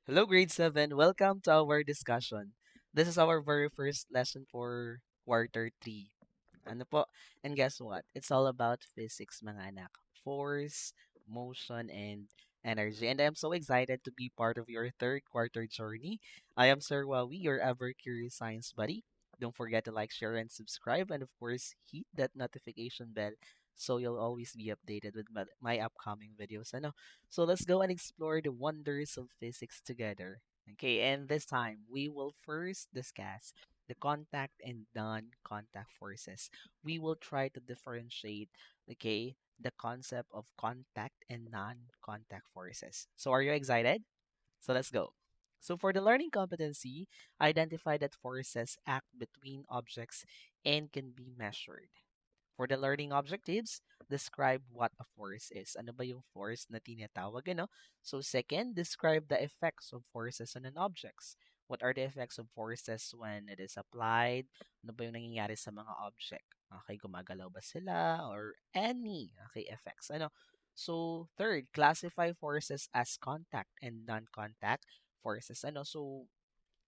Hello, grade 7. Welcome to our discussion. This is our very first lesson for quarter 3. Ano po? And guess what? It's all about physics, mga anak. Force, motion, and energy. And I'm so excited to be part of your third quarter journey. I am Sir Wawi, your ever curious science buddy. Don't forget to like, share, and subscribe. And of course, hit that notification bell so you'll always be updated with my upcoming videos. Ano? So let's go and explore the wonders of physics together. Okay, and this time we will first discuss the contact and non-contact forces. We will try to differentiate, okay, the concept of contact and non-contact forces. So are you excited? So let's go. So for the learning competency, identify that forces act between objects and can be measured. For the learning objectives, describe what a force is. Ano ba yung force na tinatawag, ano? So second, describe the effects of forces on an objects. What are the effects of forces when it is applied? Ano ba yung nangyayari sa mga object? Okay, gumagalaw ba sila or any effects? Ano? So third, classify forces as contact and non-contact forces. Ano? So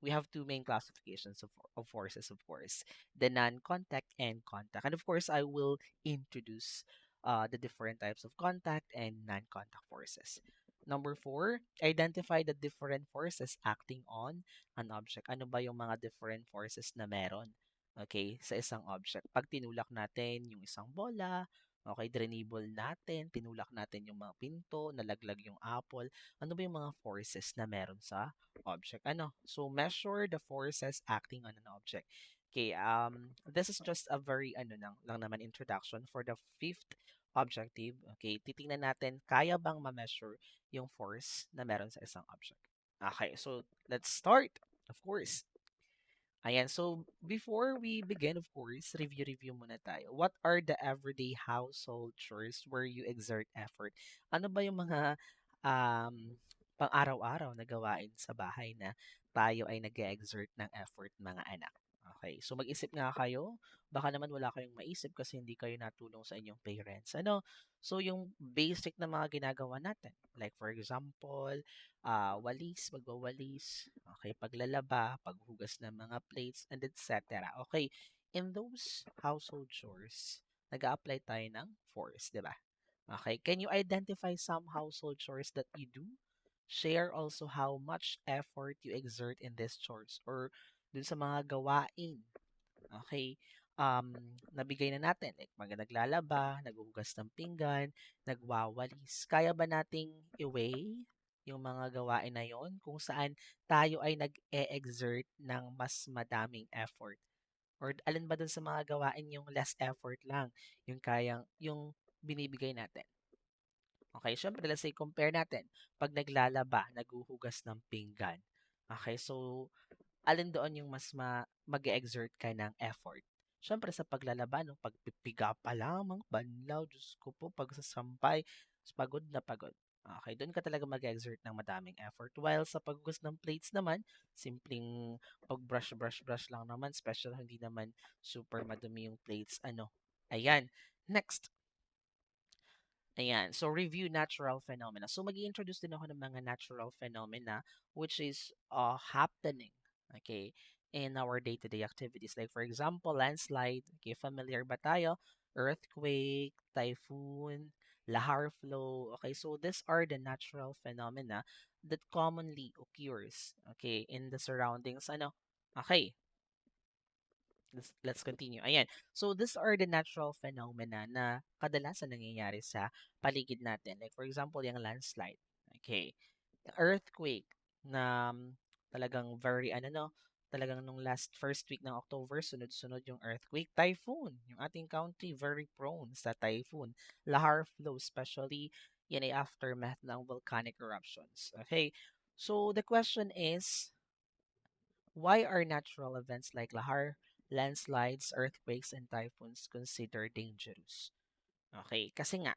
we have two main classifications of forces, of course, the non-contact and contact. And of course, I will introduce the different types of contact and non-contact forces. Number four, identify the different forces acting on an object. Ano ba yung mga different forces na meron? Okay, sa isang object. Pag tinulak natin yung isang bola, okay, drenable natin, tinulak natin yung mga pinto, nalaglag yung apple, ano ba yung mga forces na meron sa object. Ano? So measure the forces acting on an object. Okay, this is just a very lang naman introduction for the fifth objective. Okay, titingnan natin kaya bang ma-measure yung force na meron sa isang object. Okay, so let's start. Of course. Ayan, so before we begin, of course, review muna tayo. What are the everyday household chores where you exert effort? Ano ba yung mga pang-araw-araw na gawain sa bahay na tayo ay nag-exert ng effort, mga anak? Okay, so mag-isip nga kayo. Baka naman wala kayong maisip kasi hindi kayo natulong sa inyong parents. Ano? So yung basic na mga ginagawa natin. Like for example, walis, magwawalis, okay, paglalaba, paghugas ng mga plates, and etc. Okay, in those household chores, nag-a-apply tayo ng force, di ba? Okay, can you identify some household chores that you do? Share also how much effort you exert in these chores or dun sa mga gawain. Okay, nabigay na natin, like naglalaba, naghuhugas ng pinggan, nagwawalis. Kaya ba nating i-weigh yung mga gawain na yon kung saan tayo ay nag-e-exert ng mas madaming effort? Or alin ba dun sa mga gawain yung less effort lang, yung kayang, yung binibigay natin? Okay, syempre, let's say, compare natin. Pag naglalaba, naghuhugas ng pinggan. Okay, so alin doon yung mas mag-exert ka ng effort? Siyempre sa paglalaba, no, pagpipiga pa lamang, banlaw, Diyos ko po, pagsasampay, pagod na pagod. Okay, doon ka talaga mag-exert ng madaming effort. While sa paghugas ng plates naman, simpleng pag-brush lang naman, special hindi naman super madumi yung plates. Ano? Ayan. Next, ayan. So, review natural phenomena. So, mag introduce din ako ng mga natural phenomena which is happening, okay, in our day-to-day activities. Like, for example, landslide. Okay, familiar ba tayo? Earthquake, typhoon, lahar flow. Okay, so these are the natural phenomena that commonly occurs, okay, in the surroundings. Ano? Okay, let's continue. Ayan. So, these are the natural phenomena na kadalasan nangyayari sa paligid natin. Like, for example, yung landslide. Okay. Earthquake na talagang very, no, talagang nung last first week ng October, sunod-sunod yung earthquake. Typhoon. Yung ating country, very prone sa typhoon. Lahar flow, especially yan ay aftermath ng volcanic eruptions. Okay. So, the question is, why are natural events like lahar, landslides, earthquakes, and typhoons considered dangerous? Okay, kasi nga,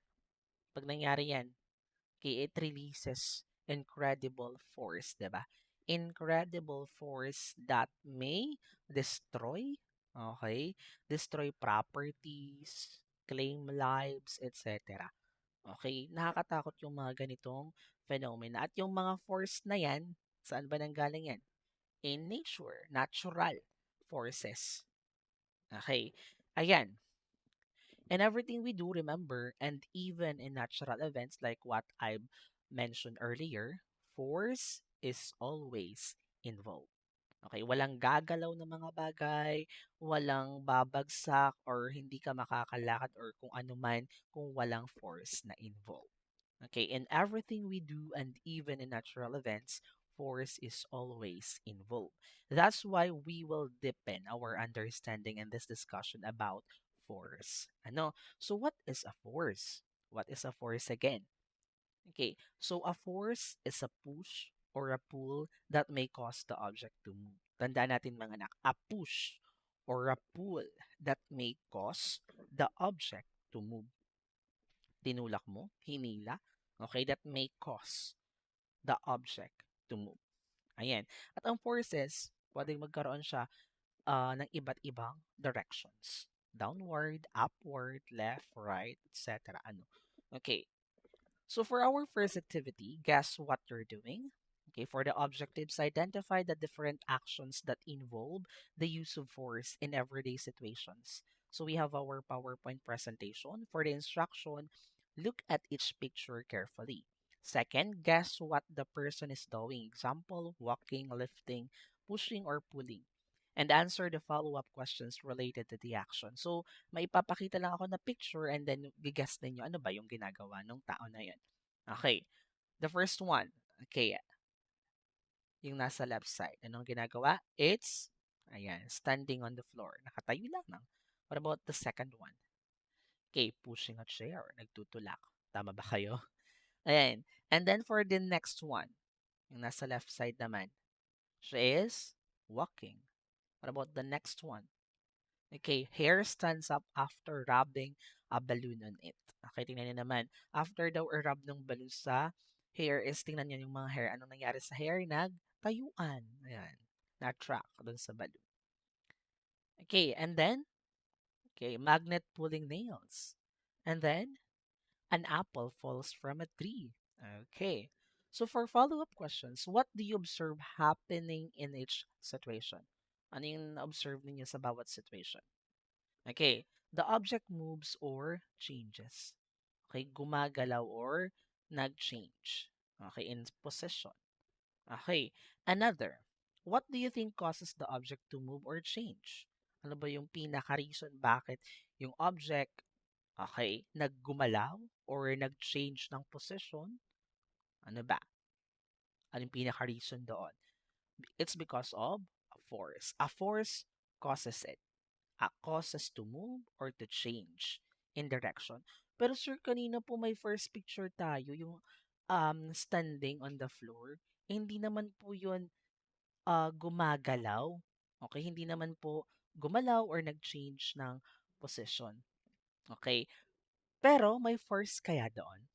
pag nangyari yan, okay, it releases incredible force, di ba? Incredible force that may destroy, okay, destroy properties, claim lives, etc. Okay, nakakatakot yung mga ganitong phenomena. At yung mga force na yan, Saan ba nanggaling yan? In nature, natural forces. Okay. Ayan. And everything we do, remember, and even in natural events like what I mentioned earlier, force is always involved. Okay, walang gagalaw na mga bagay, walang babagsak or hindi ka makakalakad or kung ano man kung walang force na involved. Okay, in everything we do and even in natural events, force is always involved. That's why we will deepen our understanding in this discussion about force. Ano? So what is a force? What is a force again? Okay, so a force is a push or a pull that may cause the object to move. Tandaan natin mga anak, a push or a pull that may cause the object to move. Tinulak mo, hinila, okay, that may cause the object to move. Ayan. At ang forces, pwedeng magkaroon siya ng iba't ibang directions. Downward, upward, left, right, etc. Ano? Okay. So for our first activity, guess what you're doing? Okay, for the objectives, identify the different actions that involve the use of force in everyday situations. So we have our PowerPoint presentation. For the instruction, look at each picture carefully. Second, guess what the person is doing. Example, walking, lifting, pushing, or pulling. And answer the follow-up questions related to the action. So, maipapakita lang ako na picture and then gigas ninyo ano ba yung ginagawa ng tao na yun. Okay. The first one. Okay. Yung nasa left side. Anong ginagawa? It's, ayan, standing on the floor. Nakatayo lamang. What about the second one? Okay, pushing a chair. Nagtutulak. Tama ba kayo? Ayan. And then for the next one, yung nasa left side naman, she is walking. What about the next one? Okay, hair stands up after rubbing a balloon on it. Okay, tingnan niyo naman. After daw i-rub ng balloon sa hair is tingnan niyo yung mga hair. Anong nangyari sa hair? Nagtayuan. Ayan. Na-track dun sa balloon. Okay, and then, okay, magnet pulling nails. And then, an apple falls from a tree. Okay. So for follow-up questions, what do you observe happening in each situation? Ano yung observe ninyo sa bawat situation? Okay, the object moves or changes. Okay, gumagalaw or nag-change. Okay, in position. Okay, another. What do you think causes the object to move or change? Ano ba yung pinaka-reason bakit yung object, okay, naggumalaw or nag-change ng position? Ano ba? Ano yung pinaka-reason doon? It's because of a force. A force causes it. Causes to move or to change in direction. Pero sir, kanina po may first picture tayo, yung standing on the floor. Hindi naman po yun gumagalaw. Okay, hindi naman po gumalaw or nag-change ng position. Okay, pero may force kaya doon?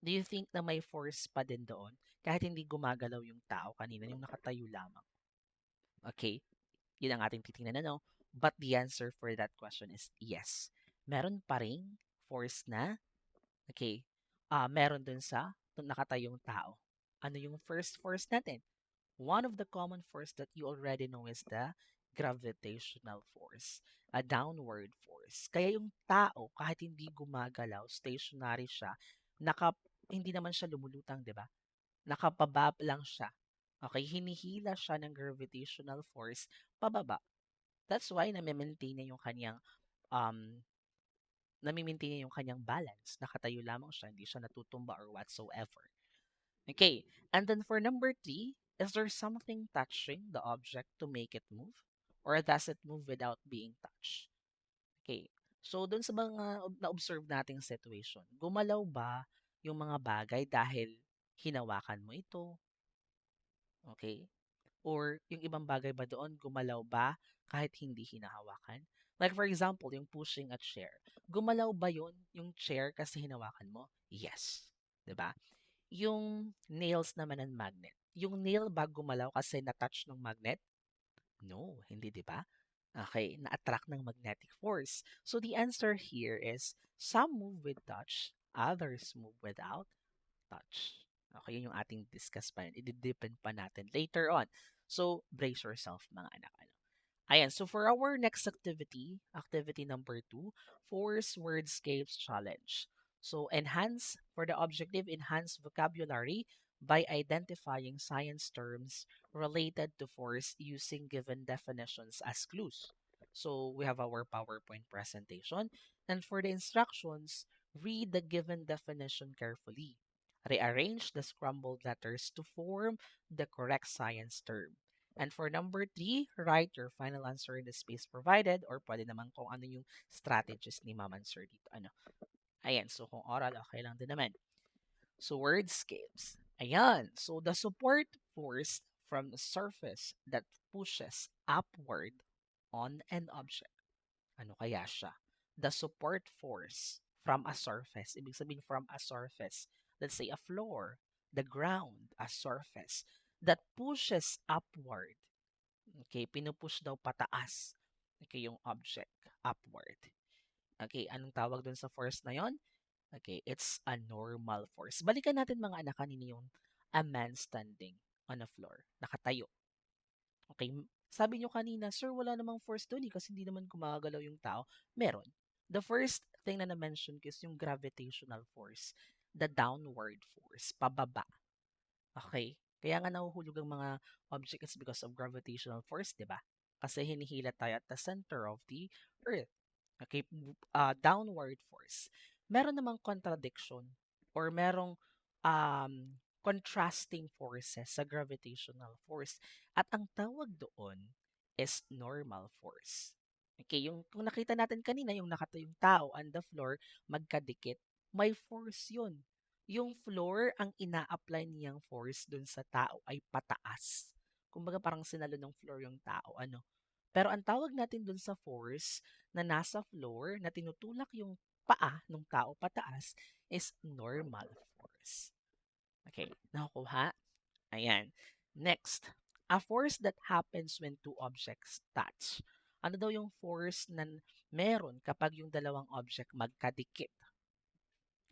Do you think na may force pa din doon? Kahit hindi gumagalaw yung tao kanina, yung nakatayo lamang. Okay, yun ang ating titingnan ano. But the answer for that question is yes. Meron pa ring force na, okay, meron dun sa nakatayong tao. Ano yung first force natin? One of the common force that you already know is the gravitational force, a downward force. Kaya yung tao, kahit hindi gumagalaw, stationary siya, naka, hindi naman siya lumulutang, di ba? Nakapababa lang siya. Okay, hinihila siya ng gravitational force pababa. That's why nami-maintain niya yung kanyang um nami-maintain niya yung kanyang balance. Nakatayo lamang siya, hindi siya natutumba or whatsoever. Okay, and then for number 3, is there something touching the object to make it move? Or does it move without being touched? Okay, so dun sa mga na-observe nating situation, gumalaw ba yung mga bagay dahil hinawakan mo ito? Okay, or yung ibang bagay ba doon, gumalaw ba kahit hindi hinahawakan? Like for example, yung pushing a chair. Gumalaw ba yun, yung chair kasi hinawakan mo? Yes. 'Di ba? Yung nails naman ng magnet. Yung nail ba gumalaw kasi na-touch ng magnet? No, hindi 'di ba? Okay, na-attract ng magnetic force. So the answer here is some move with touch, others move without touch. Okay, yun yung ating discuss pa yun. I-deepen pa natin later on. So, brace yourself mga anak. Ano. Ayan, so for our next activity, activity number 2, Force Wordscapes Challenge. So, for the objective, enhance vocabulary by identifying science terms related to force using given definitions as clues. So, we have our PowerPoint presentation. And for the instructions, read the given definition carefully. Rearrange the scrambled letters to form the correct science term. And for number 3, write your final answer in the space provided or pwede naman kung ano yung strategies ni Ma'am and Sir dito. Ano. Ayan, so kung oral, okay lang din naman. So wordscapes. Ayan, so the support force from the surface that pushes upward on an object. Ano kaya siya? The support force from a surface. Ibig sabihin from a surface. Let's say a floor, the ground, a surface that pushes upward. Okay, pinupush daw pataas. Okay, yung object upward. Okay, anong tawag dun sa force na yon? Okay, it's a normal force. Balikan natin mga anak kanina yung a man standing on a floor. Nakatayo. Okay, sabi nyo kanina, sir, wala namang force doon kasi hindi naman gumagalaw yung tao. Meron. The first thing na na-mention ko is yung gravitational force. The downward force, pababa. Okay? Kaya nga nahuhulog ang mga objects because of gravitational force, di ba? Kasi hinihila tayo at the center of the Earth. Okay? Downward force. Meron namang contradiction or merong contrasting forces sa gravitational force. At ang tawag doon is normal force. Okay, yung kung nakita natin kanina, yung nakatayong tao on the floor, magkadikit, may force yun. Yung floor, ang ina-apply niyang force dun sa tao ay pataas. Kumbaga parang sinalo ng floor yung tao, ano. Pero ang tawag natin dun sa force na nasa floor, na tinutulak yung paa ng tao pataas, is normal force. Okay, nakukuha? Ayan. Next, a force that happens when two objects touch. Ano daw yung force na meron kapag yung dalawang object magkadikit?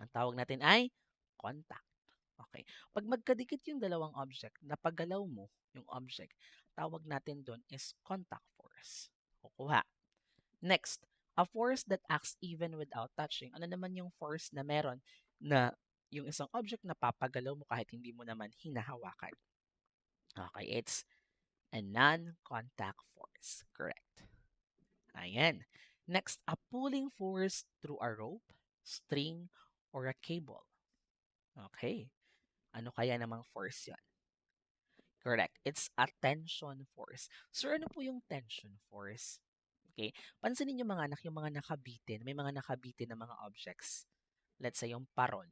Ang tawag natin ay contact. Okay. Pag magkadikit yung dalawang object, napagalaw mo yung object, tawag natin doon is contact force. Kukuha. Next, a force that acts even without touching. Ano naman yung force na meron na yung isang object na papagalaw mo kahit hindi mo naman hinahawakan? Okay, it's a non-contact force. Correct. Ayan. Next, a pulling force through a rope, string, or a cable. Okay. Ano kaya namang force yon? Correct. It's a tension force. Sir, ano po yung tension force? Okay. Pansinin niyo mga anak, yung mga nakabitin, may mga nakabitin na mga objects. Let's say yung parol.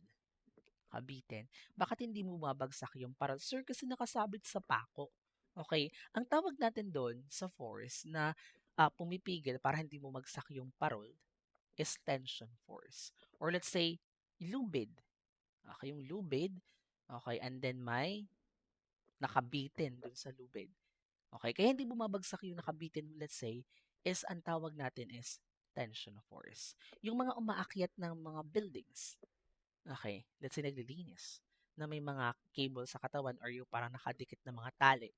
Kabitin. Bakit hindi mo mabagsak yung parol? Sir, kasi nakasabit sa pako. Okay. Ang tawag natin doon sa force na pumipigil para hindi mo magsak yung parol is tension force. Or let's say, lubid. Okay, yung lubid. Okay, and then may nakabitin dun sa lubid. Okay, kaya hindi bumabagsak yung nakabitin, let's say, is ang tawag natin is tension force. Yung mga umaakyat ng mga buildings, okay, let's say naglilinis, na may mga cable sa katawan or yung parang nakadikit na mga tali.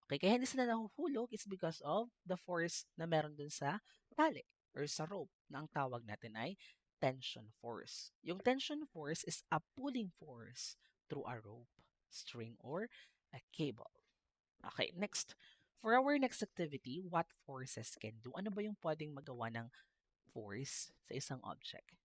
Okay, kaya hindi sila nahuhulog is because of the force na meron dun sa tali or sa rope na ang tawag natin ay tension force. Yung tension force is a pulling force through a rope, string, or a cable. Okay, next. For our next activity, what forces can do? Ano ba yung pwedeng magawa ng force sa isang object?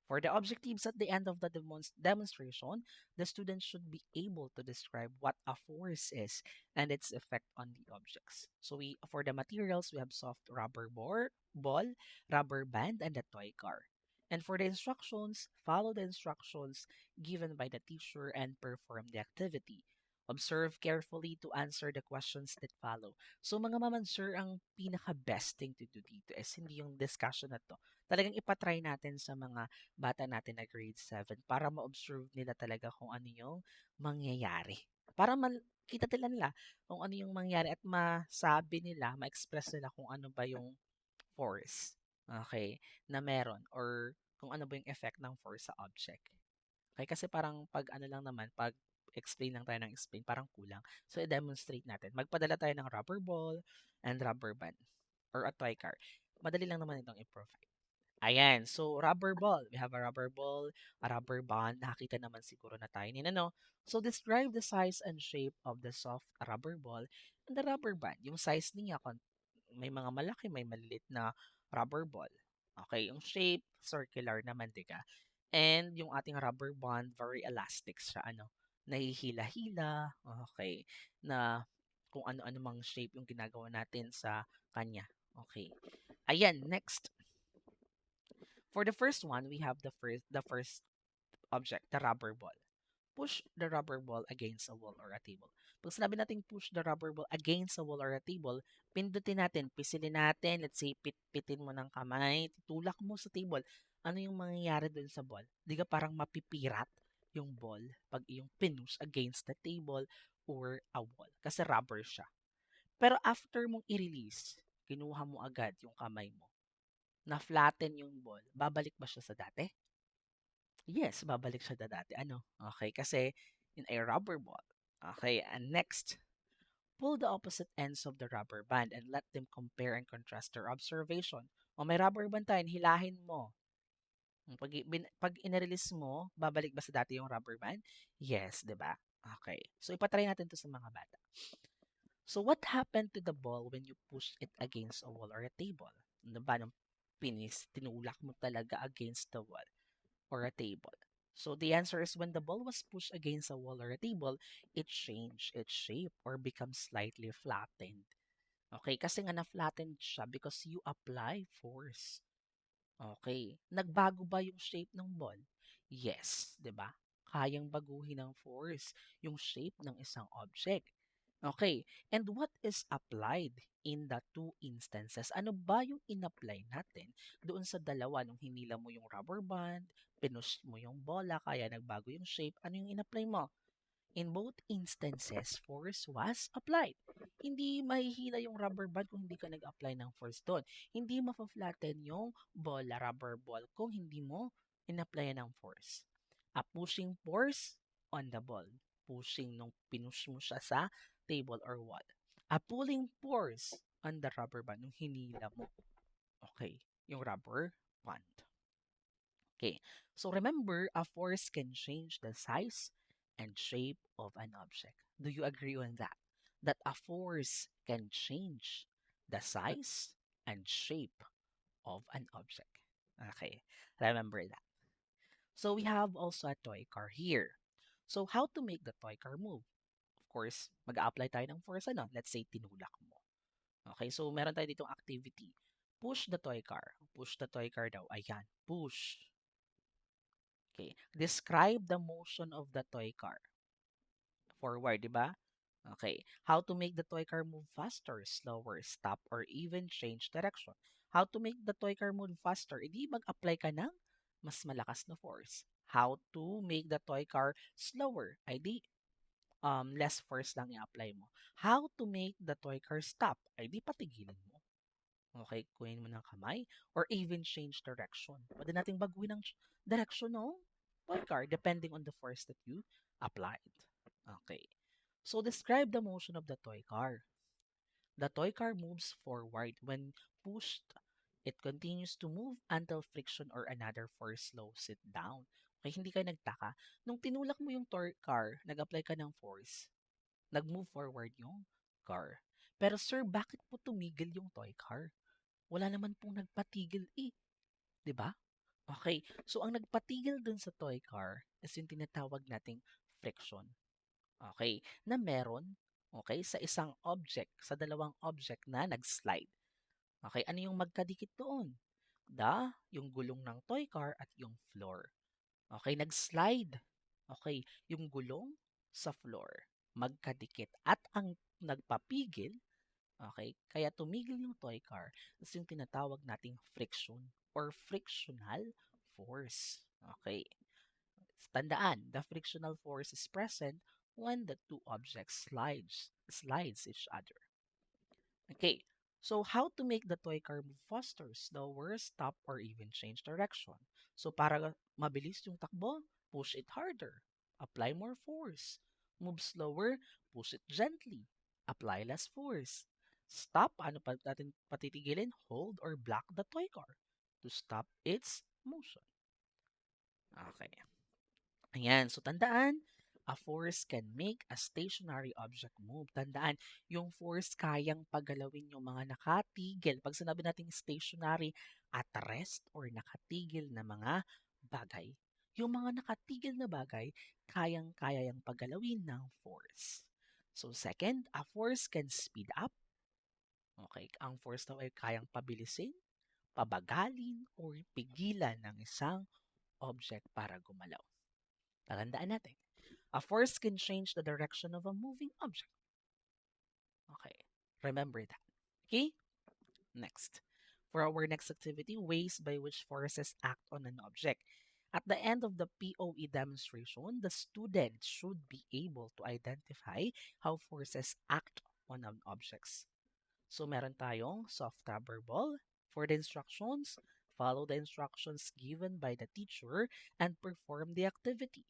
For the objectives at the end of the demonstration, the students should be able to describe what a force is and its effect on the objects. So for the materials, we have soft rubber ball, rubber band, and a toy car. And for the instructions, follow the instructions given by the teacher and perform the activity. Observe carefully to answer the questions that follow. So mga maman sir, ang pinaka-best thing to do dito is hindi yung discussion na to. Talagang ipatry natin sa mga bata natin na grade 7 para ma-observe nila talaga kung ano yung mangyayari. Para kita nila kung ano yung mangyayari at masabi nila, ma-express nila kung ano ba yung force, okay, na meron or kung ano ba yung effect ng force sa object. Okay, kasi parang 'pag ano lang naman, 'pag explain lang tayo ng explain parang kulang. So, i-demonstrate natin. Magpadala tayo ng rubber ball and rubber band or a toy car. Madali lang naman itong i-provide. Ayan, so rubber ball. We have a rubber ball, a rubber band. Nakakita naman siguro na tayo nila, no? So, describe the size and shape of the soft rubber ball and the rubber band. Yung size niya, may mga malaki, may maliliit na rubber ball. Okay, yung shape, circular naman, di ka? And yung ating rubber band, very elastic siya, ano? Nahihila-hila, okay, na kung ano-ano mang shape yung ginagawa natin sa kanya. Okay. Ayan, next. For the first one, we have the first object, the rubber ball. Push the rubber ball against a wall or a table. Pag sinabi natin push the rubber ball against a wall or a table, pindutin natin, pisilin natin, let's say pitpitin mo ng kamay, tutulak mo sa table. Ano yung mangyayari dun sa ball? Di ka parang mapipirat yung ball pag yung pinush against the table or a wall. Kasi rubber siya. Pero after mong i-release, kinuha mo agad yung kamay mo, na-flatten yung ball, babalik ba siya sa dati? Yes, babalik siya sa dati. Ano? Okay, kasi in a rubber ball. Okay, and next, pull the opposite ends of the rubber band and let them compare and contrast their observation. O may rubber band tayo, hilahin mo. Pag in-release mo, babalik ba sa dati yung rubber band? Yes, di ba? Okay. So, ipatry natin to sa mga bata. So, what happened to the ball when you push it against a wall or a table? Ano ba nung tinulak mo talaga against the wall or a table? So the answer is when the ball was pushed against a wall or a table, it changed its shape or becomes slightly flattened. Okay, kasi nga na-flattened siya because you apply force. Okay, nagbago ba yung shape ng ball? Yes, 'di ba? Kayang baguhin ng force yung shape ng isang object. Okay, and what is applied in the two instances? Ano ba yung in-apply natin doon sa dalawa nung hinila mo yung rubber band, pinush mo yung bola, kaya nagbago yung shape, ano yung in-apply mo? In both instances, force was applied. Hindi mahihila yung rubber band kung hindi ka nag-apply ng force doon. Hindi mafa-flatten yung bola, rubber ball, kung hindi mo in-apply ng force. A pushing force on the ball. Pushing nung pinush mo siya sa table or wall. A pulling force on the rubber band nung hinila mo. Okay, yung rubber band. Okay, so remember, a force can change the size and shape of an object. Do you agree on that? That a force can change the size and shape of an object. Okay, remember that. So we have also a toy car here. So how to make the toy car move? Of course, mag-apply tayo ng force, ano? Let's say, tinulak mo. Okay, so meron tayo ditong activity. Push the toy car. Push the toy car daw. Ayan, push. Okay. Describe the motion of the toy car. Forward, di ba? Okay. How to make the toy car move faster, slower, stop, or even change direction. How to make the toy car move faster? Hindi mag-apply ka ng mas malakas na force. How to make the toy car slower? Ay di less force lang i-apply mo. How to make the toy car stop? Ay di patigilan mo. Okay, kunin mo ng kamay or even change direction. Pwede nating baguhin ang direction ng toy car depending on the force that you applied. Okay. So describe the motion of the toy car. The toy car moves forward when pushed. It continues to move until friction or another force slows it down. Okay, hindi kayo nagtaka. Nung tinulak mo yung toy car, nag-apply ka ng force, nag-move forward yung car. Pero sir, bakit po tumigil yung toy car? Wala naman pong nagpatigil eh, 'di ba? Okay, so ang nagpatigil dun sa toy car is yung tinatawag nating friction. Okay, na meron, okay, sa isang object, sa dalawang object na nag-slide. Okay, ano yung magkadikit doon? Yung gulong ng toy car at yung floor. Okay, nag-slide. Okay, yung gulong sa floor, magkadikit. At ang nagpapigil, okay, kaya tumigil yung toy car is yung tinatawag nating friction or frictional force. Okay, tandaan, the frictional force is present when the two objects slides each other. Okay, so how to make the toy car move faster, slower, stop, or even change direction? So para mabilis yung takbo, push it harder, apply more force. Move slower, push it gently, apply less force. Stop, ano pa natin patitigilin? Hold or block the toy car to stop its motion. Okay. Ayan, so tandaan, a force can make a stationary object move. Tandaan, yung force kayang pagalawin yung mga nakatigil. Pag sinabi nating stationary, at rest or nakatigil na mga bagay. Yung mga nakatigil na bagay, kayang-kaya yung pagalawin ng force. So second, a force can speed up. Okay, ang force daw ay kayang pabilisin, pabagalin, or pigilan ng isang object para gumalaw. Tatandaan natin. A force can change the direction of a moving object. Okay, remember that. Okay, next. For our next activity, ways by which forces act on an object. At the end of the POE demonstration, the student should be able to identify how forces act on an objects. So meron tayong soft rubber ball. For the instructions, follow the instructions given by the teacher and perform the activity.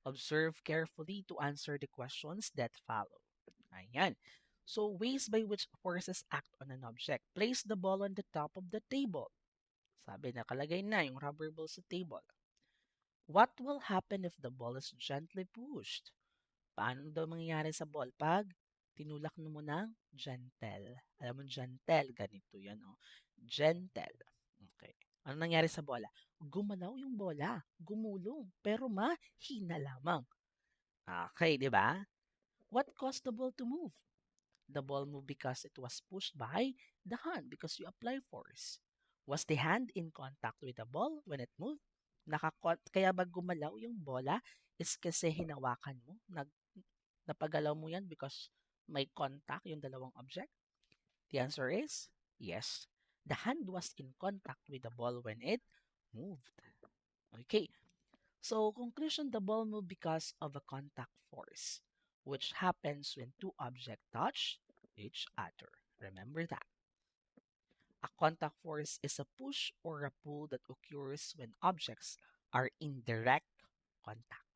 Observe carefully to answer the questions that follow. Ayan. So, ways by which forces act on an object. Place the ball on the top of the table. Sabi, nakalagay na yung rubber ball sa table. What will happen if the ball is gently pushed? Paano daw mangyayari sa ball pag tinulak mo ng gentle? Alam mo, gentle, ganito yan, oh. Gentle. Okay. Ano nangyari sa bola? Gumalaw yung bola. Gumulong. Pero mahina lamang. Okay, di ba? What caused the ball to move? The ball moved because it was pushed by the hand because you apply force. Was the hand in contact with the ball when it moved? Kaya ba gumalaw yung bola is kasi hinawakan mo? Napagalaw mo yan because may contact yung dalawang object? The answer is yes. The hand was in contact with the ball when it moved. Okay, so, conclusion, the ball moved because of a contact force, which happens when two objects touch each other. Remember that. A contact force is a push or a pull that occurs when objects are in direct contact.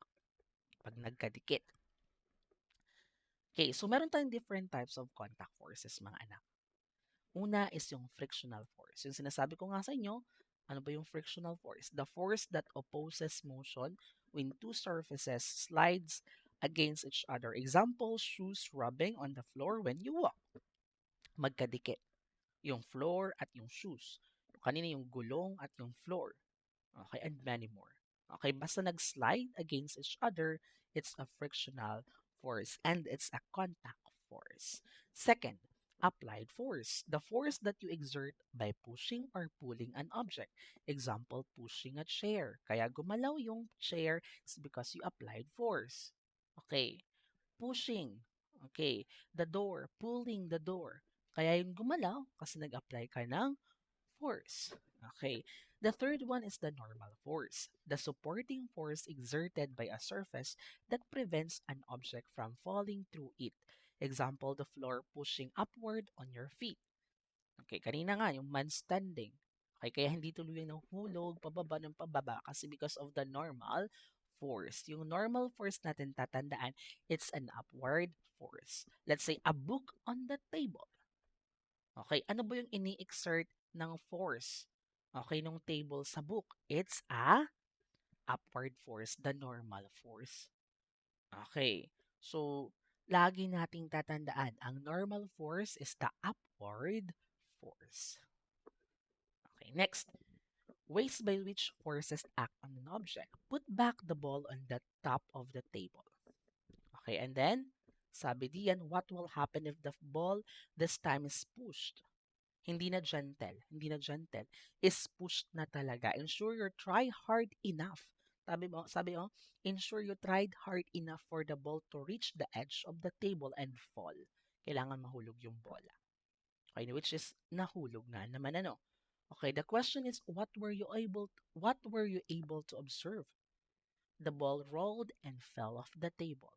Pag nagkadikit. Okay, so meron tayong different types of contact forces, mga anak. Una is yung frictional force. Yung sinasabi ko nga sa inyo, ano ba yung frictional force? The force that opposes motion when two surfaces slides against each other. Example, shoes rubbing on the floor when you walk. Magkadikit. Yung floor at yung shoes. Kanina yung gulong at yung floor. Okay, and many more. Okay, basta nag-slide against each other, it's a frictional force and it's a contact force. Second, applied force. The force that you exert by pushing or pulling an object. Example, pushing a chair. Kaya gumalaw yung chair is because you applied force. Okay, pushing. Okay, the door, pulling the door. Kaya yung gumalaw kasi nag-apply ka ng force. Okay. The third one is the normal force, the supporting force exerted by a surface that prevents an object from falling through it. Example, the floor pushing upward on your feet. Okay, kanina nga, yung man standing. Okay, kaya hindi tuluyang nahulog pababa ng pababa kasi because of the normal force. Yung normal force natin tatandaan, it's an upward force. Let's say, a book on the table. Okay, ano ba yung ini-exert ng force? Okay, nung table sa book, it's a upward force, the normal force. Okay, so lagi nating tatandaan, ang normal force is the upward force. Okay, next, ways by which forces act on an object. Put back the ball on the top of the table. Okay, and then, sabi diyan, what will happen if the ball this time is pushed? Hindi na gentle, hindi na gentle, is pushed na talaga. Ensure you try hard enough. Sabi mo, ensure you tried hard enough for the ball to reach the edge of the table and fall. Kailangan mahulog yung bola. Okay, which is nahulog na naman ano. Okay, the question is what were you able to observe? The ball rolled and fell off the table.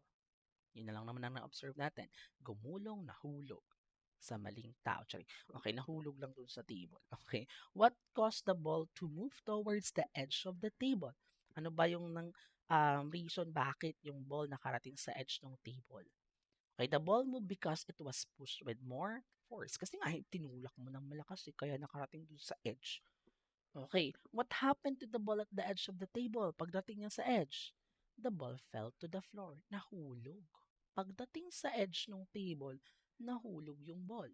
Yun na lang naman ang na-observe natin. Gumulong, nahulog sa maling tao. Sorry. Okay, nahulog lang dun sa table. Okay. What caused the ball to move towards the edge of the table? Ano ba yung reason bakit yung ball nakarating sa edge ng table? Okay, the ball moved because it was pushed with more force. Kasi nga, tinulak mo ng malakas kaya nakarating dun sa edge. Okay, what happened to the ball at the edge of the table? Pagdating niya sa edge, the ball fell to the floor. Nahulog. Pagdating sa edge ng table, nahulog yung ball.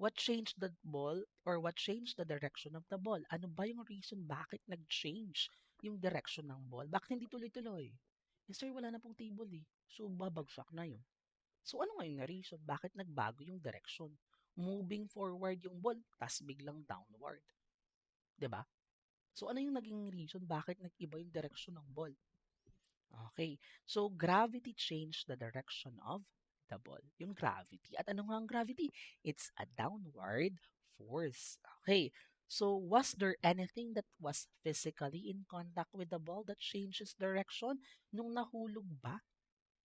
What changed the ball or what changed the direction of the ball? Ano ba yung reason bakit nag-change yung direction ng ball? Bakit hindi tuloy-tuloy? Eh sir, wala na pong table eh. So, babagsak na yun. So, ano nga yung reason bakit nagbago yung direction? Moving forward yung ball, tas biglang downward. 'Di ba? So, ano yung naging reason bakit nag-iba yung direction ng ball? Okay. So, gravity changed the direction of the ball. Yung gravity. At ano nga ang gravity? It's a downward force. Okay. So, was there anything that was physically in contact with the ball that changes direction? Nung nahulog ba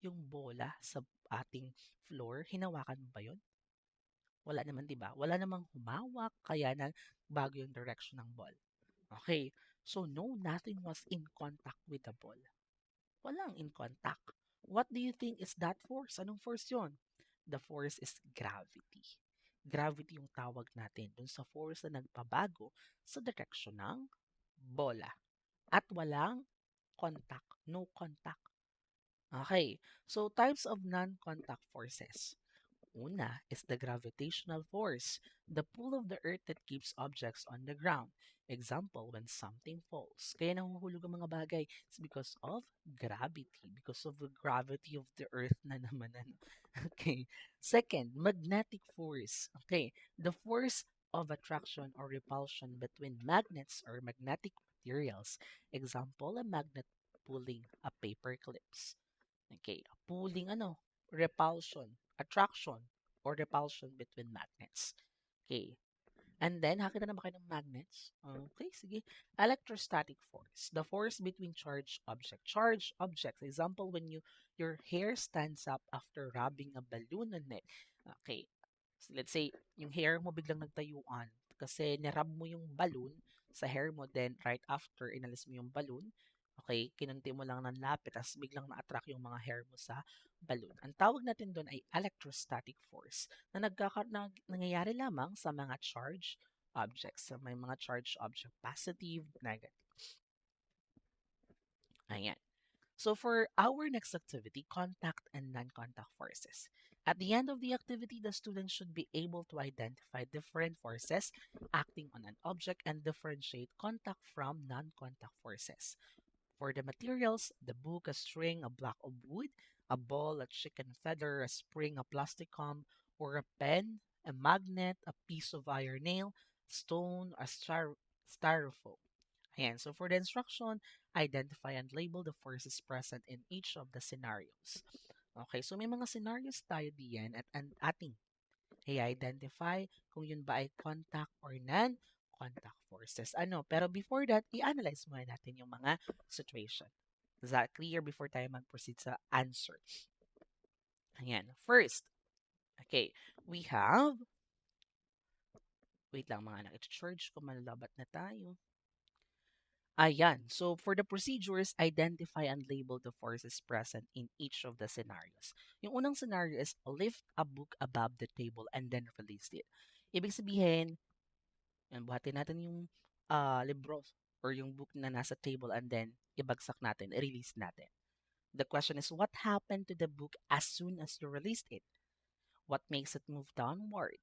yung bola sa ating floor, hinawakan mo ba yun? Wala naman, di ba? Wala namang humawak, kaya na bago yung direction ng ball. Okay. So, no, nothing was in contact with the ball. Walang in contact. What do you think is that force? Anong force yon? The force is gravity. Gravity yung tawag natin dun sa force na nagpabago sa direction ng bola. At walang contact. No contact. Okay. So, types of non-contact forces. Una is the gravitational force, the pull of the earth that keeps objects on the ground. Example, when something falls. Kaya nahuhulog ang mga bagay. It's because of gravity, because of the gravity of the earth na naman. Ano. Okay. Second, magnetic force. Okay. The force of attraction or repulsion between magnets or magnetic materials. Example, a magnet pulling a paper clips. Okay, pulling repulsion, attraction, or repulsion between magnets. Okay, and then, nakita na ba kayo ng magnets? Okay, sige. Electrostatic force, the force between charged object. Charged objects, example, when your hair stands up after rubbing a balloon on it. Okay, so let's say, yung hair mo biglang nagtayuan kasi nirub mo yung balloon sa hair mo, then right after, inalis mo yung balloon, okay, kinunti mo lang ng lapit, tapos biglang na-attract yung mga hair mo sa balloon. Ang tawag natin doon ay electrostatic force na nangyayari lamang sa mga charged objects. Sa may mga charged object, positive, negative. Ayan. So for our next activity, contact and non-contact forces. At the end of the activity, the student should be able to identify different forces acting on an object and differentiate contact from non-contact forces. For the materials, the book, a string, a block of wood, a ball, a chicken feather, a spring, a plastic comb, or a pen, a magnet, a piece of iron nail, stone, a styrofoam. Ayan, so for the instruction, identify and label the forces present in each of the scenarios. Okay, so may mga scenarios tayo diyan at ating i-identify kung yun ba ay contact or non-contact forces. Pero before that, i-analyze muna natin yung mga situation. Is that clear before tayo mag-proceed sa answer? Ayan. First, okay, we have, wait lang mga anak, i-charge ko, malalabat na tayo. Ayan. So, for the procedures, identify and label the forces present in each of the scenarios. Yung unang scenario is lift a book above the table and then release it. Ibig sabihin, buhatin natin yung libro or yung book na nasa table and then ibagsak natin, i-release natin. The question is, what happened to the book as soon as you released it? What makes it move downward?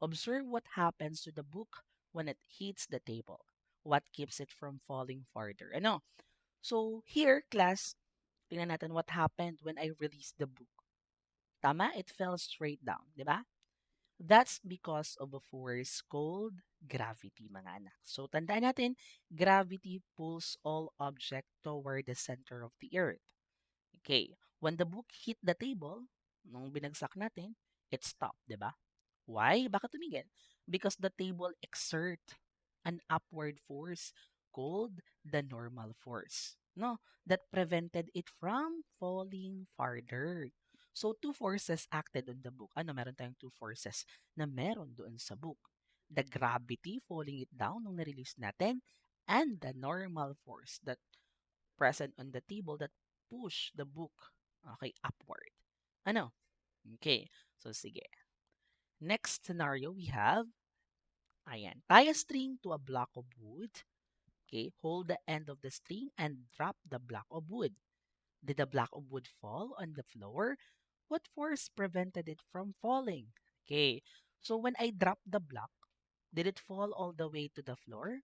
Observe what happens to the book when it hits the table. What keeps it from falling farther? So here, class, tingnan natin what happened when I released the book. Tama? It fell straight down, di ba? That's because of a force called gravity, mga anak. So tandaan natin, gravity pulls all object toward the center of the earth. Okay, when the book hit the table, nung binagsak natin, it stopped, di ba? Why? Bakit tumigil? Because the table exert an upward force called the normal force, no, that prevented it from falling farther. So, two forces acted on the book. Meron tayong two forces na meron doon sa book. The gravity falling it down nung na-release natin and the normal force that present on the table that push the book, okay, upward. Ano? Okay. So, sige. Next scenario we have, ayan, tie a string to a block of wood. Okay, hold the end of the string and drop the block of wood. Did the block of wood fall on the floor? What force prevented it from falling? Okay, so when I dropped the block, did it fall all the way to the floor?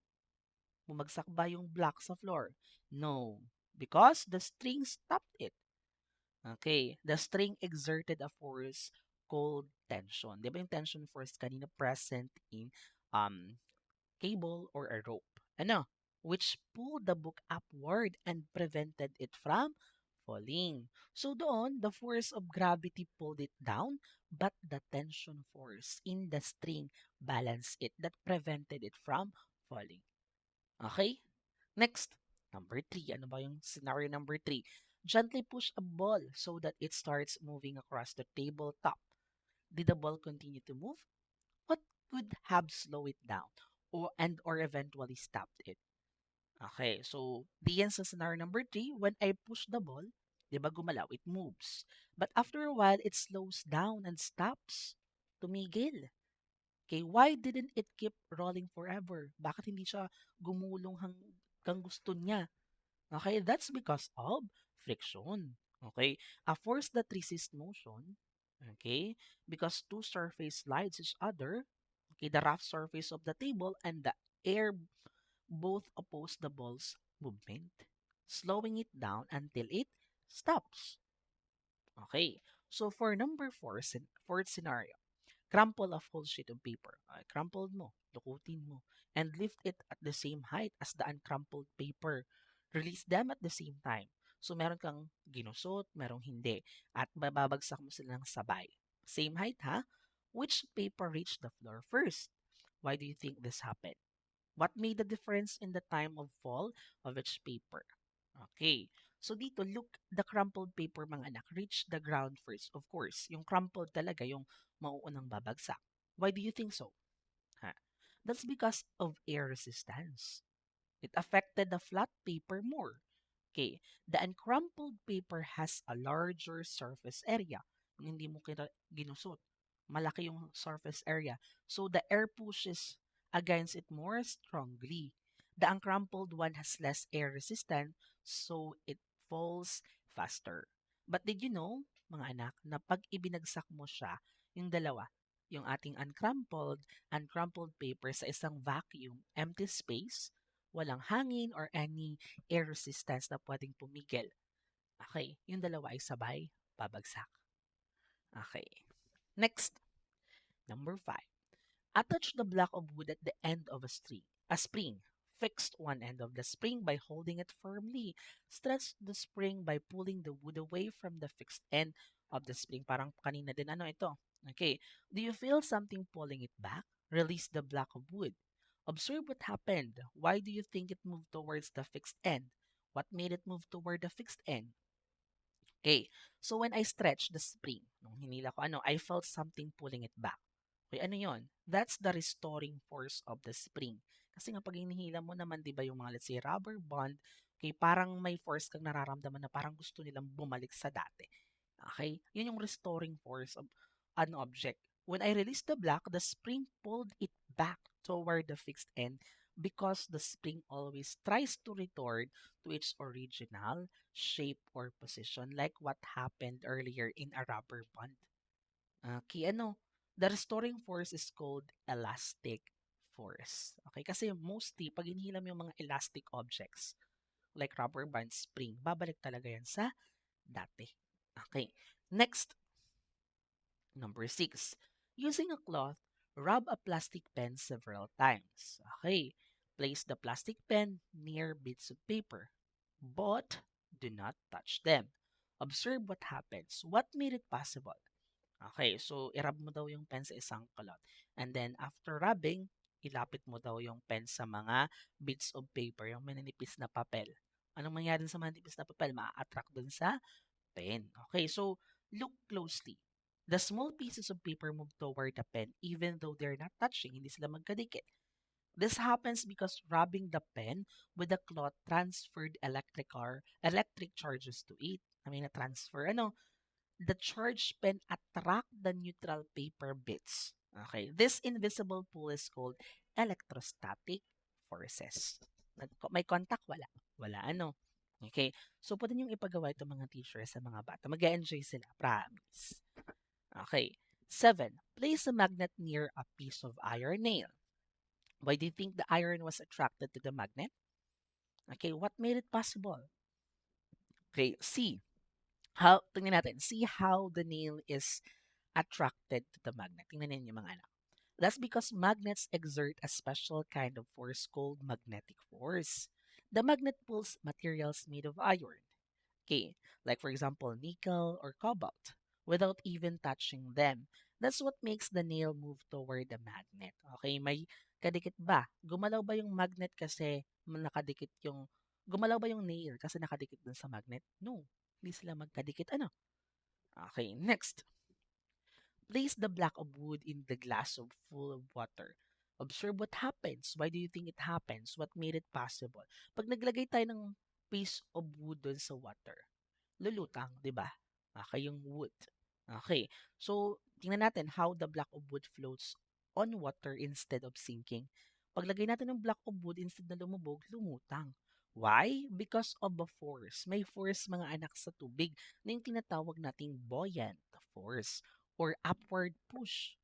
Bumagsak ba yung block sa floor? No, because the string stopped it. Okay, the string exerted a force called tension. Di ba yung tension force kanina present in um cable or a rope? Ano? Which pulled the book upward and prevented it from falling. So doon, the force of gravity pulled it down, but the tension force in the string balanced it that prevented it from falling. Okay? Next, number three. Ano ba yung scenario number three? Gently push a ball so that it starts moving across the tabletop. Did the ball continue to move? What could have slowed it down or eventually stopped it? Okay, so diyan sa scenario number three, when I push the ball, di ba gumalaw, it moves. But after a while, it slows down and stops. Tumigil. Okay, why didn't it keep rolling forever? Bakit hindi siya gumulong hanggang gusto niya? Okay, that's because of friction. Okay, a force that resists motion. Okay, because two surface slides each other. Okay, the rough surface of the table and the air both oppose the ball's movement, slowing it down until it stops. Okay, so for number four, fourth scenario, crumple a full sheet of paper. Crumpled mo, dukutin mo, and lift it at the same height as the uncrumpled paper. Release them at the same time. So meron kang ginusot, merong hindi, at bababagsak mo sila ng sabay. Same height, ha? Which paper reached the floor first? Why do you think this happened? What made the difference in the time of fall of each paper? Okay. So dito, look, the crumpled paper mga anak reached the ground first. Of course, yung crumpled talaga yung mauunang babagsak. Why do you think so? Ha? That's because of air resistance. It affected the flat paper more. Okay, the uncrumpled paper has a larger surface area. Kung hindi mo ginusot, malaki yung surface area. So the air pushes against it more strongly. The uncrumpled one has less air resistance, so it falls faster. But did you know, mga anak, na pag ibinagsak mo siya, yung dalawa, yung ating uncrumpled paper sa isang vacuum, empty space, walang hangin or any air resistance na pwedeng pumigil. Okay, yung dalawa ay sabay babagsak. Okay. Next, number 5. Attach the block of wood at the end of a spring. Fix one end of the spring by holding it firmly. Stretch the spring by pulling the wood away from the fixed end of the spring. Parang kanina din ano ito. Okay. Do you feel something pulling it back? Release the block of wood. Observe what happened. Why do you think it moved towards the fixed end? What made it move toward the fixed end? Okay. So when I stretched the spring, nung hinila ko ano, I felt something pulling it back. Okay, ano yon? That's the restoring force of the spring. Kasi nga pag hinihila mo naman, di ba yung mga let's say rubber band, okay, parang may force kang nararamdaman na parang gusto nilang bumalik sa dati. Okay? Yun yung restoring force of an object. When I released the block, the spring pulled it back toward the fixed end because the spring always tries to return to its original shape or position like what happened earlier in a rubber band. Okay, ano? The restoring force is called elastic force. Okay, kasi mostly pag inihila mo yung mga elastic objects like rubber band, spring, babalik talaga yan sa dati. Okay. Next, number 6. Using a cloth, rub a plastic pen several times. Okay. Place the plastic pen near bits of paper, but do not touch them. Observe what happens. What made it possible? Okay, so i-rub mo daw yung pen sa isang cloth. And then after rubbing, ilapit mo daw yung pen sa mga bits of paper, yung maninipis na papel. Anong mangyari sa manipis na papel? Ma-attract dun sa pen. Okay, so look closely. The small pieces of paper move toward the pen even though they're not touching, hindi sila magkadikit. This happens because rubbing the pen with the cloth transferred electric charges to it. I mean, transfer, the charged pen attract the neutral paper bits. Okay, this invisible pull is called electrostatic forces. May contact? Wala. Wala, Okay, so pwede niyong ipagawa ito mga teachers sa mga bata. Mag-enjoy sila, promise. Okay, 7. Place a magnet near a piece of iron nail. Why do you think the iron was attracted to the magnet? Okay, what made it possible? Okay, C. Tingnan natin. See how the nail is attracted to the magnet. Tingnan ninyo mga anak. That's because magnets exert a special kind of force called magnetic force. The magnet pulls materials made of iron. Okay, like for example, nickel or cobalt, without even touching them. That's what makes the nail move toward the magnet. Okay, may kadikit ba? Gumalaw ba yung magnet kasi nakadikit yung gumalaw ba yung nail kasi nakadikit dun sa magnet? No, hindi sila magkadikit. Okay, next. Place the block of wood in the glass of full of water. Observe what happens. Why do you think it happens? What made it possible? Pag naglagay tayo ng piece of wood dun sa water, lulutang, 'di ba? Okay, yung wood. Okay. So, tingnan natin how the block of wood floats on water instead of sinking. Paglagay natin ng block of wood instead na lumubog, lumutang. Why? Because of a force. May force mga anak sa tubig na yung tinatawag nating buoyant force or upward push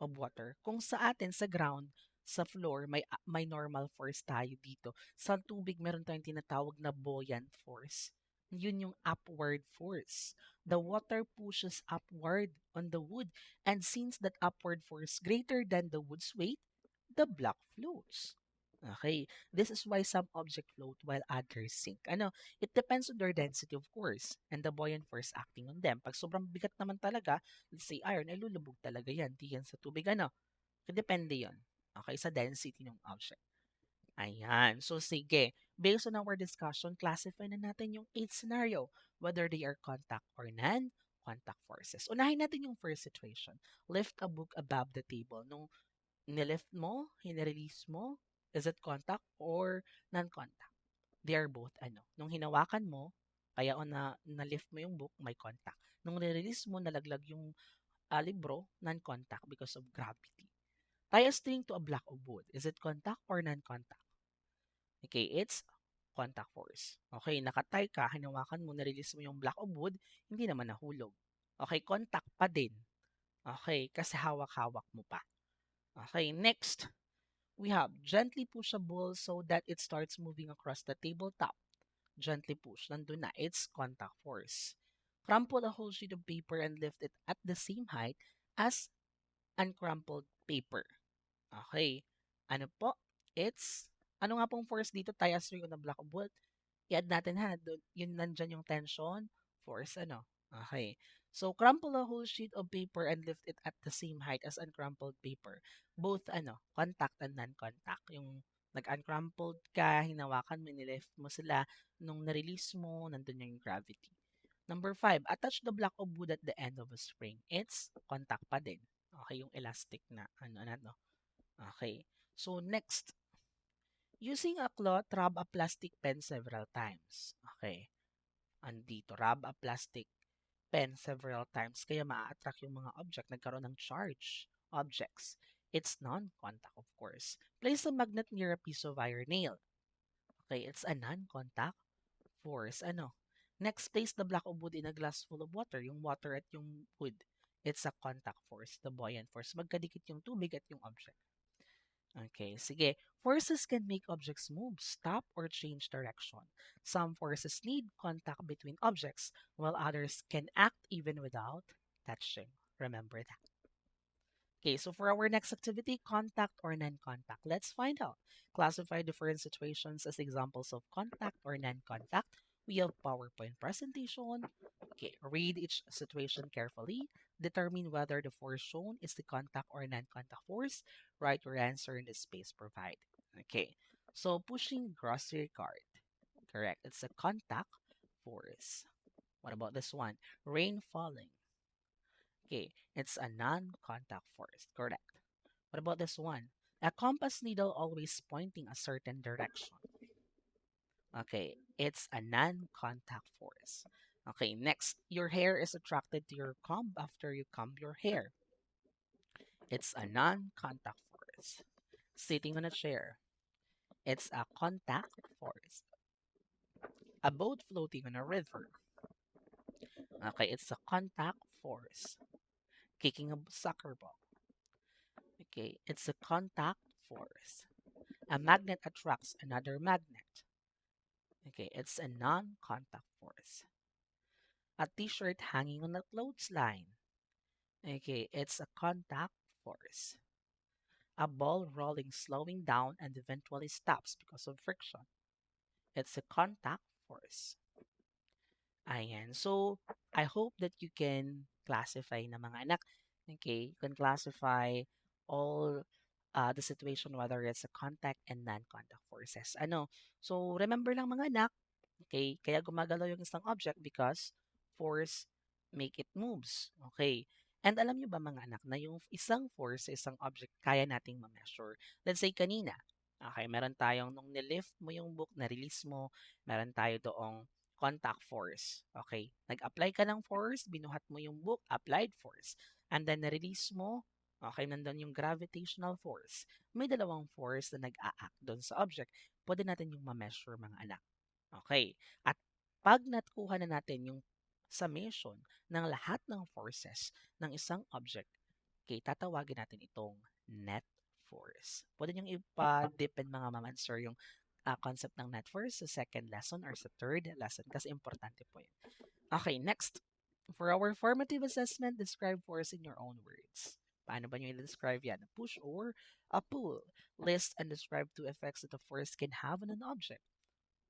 of water. Kung sa atin, sa ground, sa floor, may normal force tayo dito. Sa tubig, meron tayong tinatawag na buoyant force. Yun yung upward force. The water pushes upward on the wood. And since that upward force greater than the wood's weight, the block floats. Okay, this is why some objects float while others sink. It depends on their density of course and the buoyant force acting on them. Pag sobrang bigat naman talaga, let's say iron, ay lulubog talaga yan. Di yan sa tubig, Depende yon. Okay, sa density ng object. Ayan. So, sige. Based on our discussion, classify na natin yung 8 scenario, whether they are contact or non-contact forces. Unahin natin yung first situation. Lift a book above the table. Nung nilift mo, hinirelease mo, is it contact or non-contact? They are both, nung hinawakan mo, kaya o na-lift mo yung book, may contact. Nung nirelease mo, nalaglag yung libro, non-contact because of gravity. Tie a string to a block of wood. Is it contact or non-contact? Okay, it's contact force. Okay, nakatay ka, hinawakan mo, na-release mo yung block of wood, hindi naman nahulog. Okay, contact pa din. Okay, kasi hawak-hawak mo pa. Okay, next, we have gently push a ball so that it starts moving across the tabletop. Gently push, nandun na, it's contact force. Crumple a whole sheet of paper and lift it at the same height as uncrumpled paper. Okay. Ano po? Ano nga pong force dito? Tie a string on a block of wood. I-add natin ha. Yun nandyan yung tension, force, Okay. So, crumple a whole sheet of paper and lift it at the same height as uncrumpled paper. Both, contact and non-contact. Yung nag-uncrumpled ka, hinawakan mo, nilift mo sila, nung na-release mo, nandun yung gravity. Number 5, attach the block of wood at the end of a spring. It's contact pa din. Okay, yung elastic na, Okay. So, next, using a cloth, rub a plastic pen several times. Okay. Andito, rub a plastic pen several times kaya maa-attract yung mga object, nagkaroon ng charge objects. It's non-contact, of course. Place a magnet near a piece of iron nail. Okay, it's a non-contact force. Next, place the block of wood in a glass full of water. Yung water at yung wood. It's a contact force, the buoyant force. Magkadikit yung tubig at yung object. Okay, sige. Forces can make objects move, stop, or change direction. Some forces need contact between objects, while others can act even without touching. Remember that. Okay, so for our next activity, contact or non-contact, let's find out. Classify different situations as examples of contact or non-contact. We have PowerPoint presentation. Okay, read each situation carefully. Determine whether the force shown is the contact or non-contact force. Write your answer in the space provided. Okay, so pushing grocery cart. Correct, it's a contact force. What about this one? Rain falling. Okay, it's a non-contact force. Correct. What about this one? A compass needle always pointing a certain direction. Okay, it's a non-contact force. Okay, next, your hair is attracted to your comb after you comb your hair. It's a non-contact force. Sitting on a chair. It's a contact force. A boat floating on a river. Okay, it's a contact force. Kicking a soccer ball. Okay, it's a contact force. A magnet attracts another magnet. Okay, it's a non-contact force. A t-shirt hanging on a clothesline. Okay, it's a contact force. A ball rolling slowing down and eventually stops because of friction. It's a contact force. Ayan. So, I hope that you can classify na mga anak. Okay? You can classify all the situation whether it's a contact and non-contact forces. Ano? So, remember lang mga anak, okay? Kaya gumagalaw yung isang object because force make it moves. Okay? And alam nyo ba mga anak na yung isang force sa isang object kaya nating ma-measure? Let's say kanina, okay, meron tayong nung nilift mo yung book, na-release mo, meron tayo doong contact force. Okay? Nag-apply ka ng force, binuhat mo yung book, applied force. And then na-release mo, okay, nandun yung gravitational force. May dalawang force na nag-a-act doon sa object. Pwede natin yung ma-measure mga anak. Okay. At pag nakuha na natin yung summation ng lahat ng forces ng isang object, okay, tatawagin natin itong net force. Pwede niyong ipa-depend mga ma'am and sir yung concept ng net force sa second lesson or sa third lesson kasi importante po yun. Okay, next. For our formative assessment, describe force in your own words. Paano ba nyo i-describe yan? A push or a pull? List and describe two effects that a force can have on an object.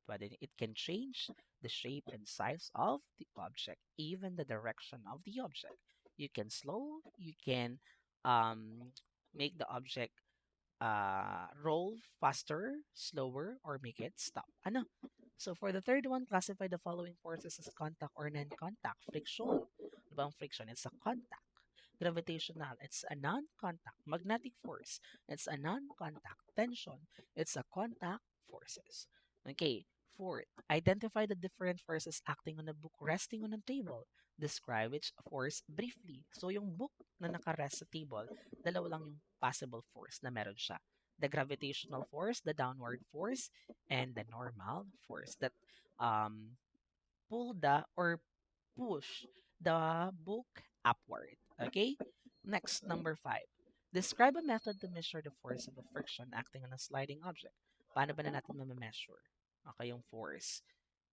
But it can change the shape and size of the object, even the direction of the object. You can slow, you can um, make the object roll faster, slower, or make it stop. Ano? So for the third one, classify the following forces as contact or non-contact. Friction. Di ba ang friction? It's a contact. Gravitational, it's a non-contact. Magnetic force, it's a non-contact. Tension, it's a contact forces. Okay, fourth, identify the different forces acting on a book resting on a table. Describe each force briefly. So yung book na nakarest sa table, dalawa lang yung possible force na meron siya. The gravitational force, the downward force, and the normal force that pull the or push the book upward. Okay? Next, number 5. Describe a method to measure the force of a friction acting on a sliding object. Paano ba na natin ma-measure? Okay, yung force.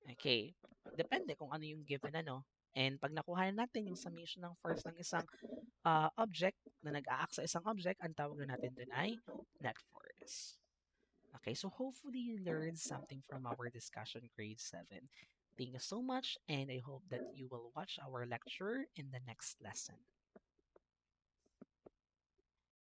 Okay. Depende kung ano yung given ano. And pag nakuha na natin yung summation ng force ng isang object na nag-a-act sa isang object, ang tawag na natin dun ay net force. Okay, so hopefully you learned something from our discussion grade 7. Thank you so much, and I hope that you will watch our lecture in the next lesson.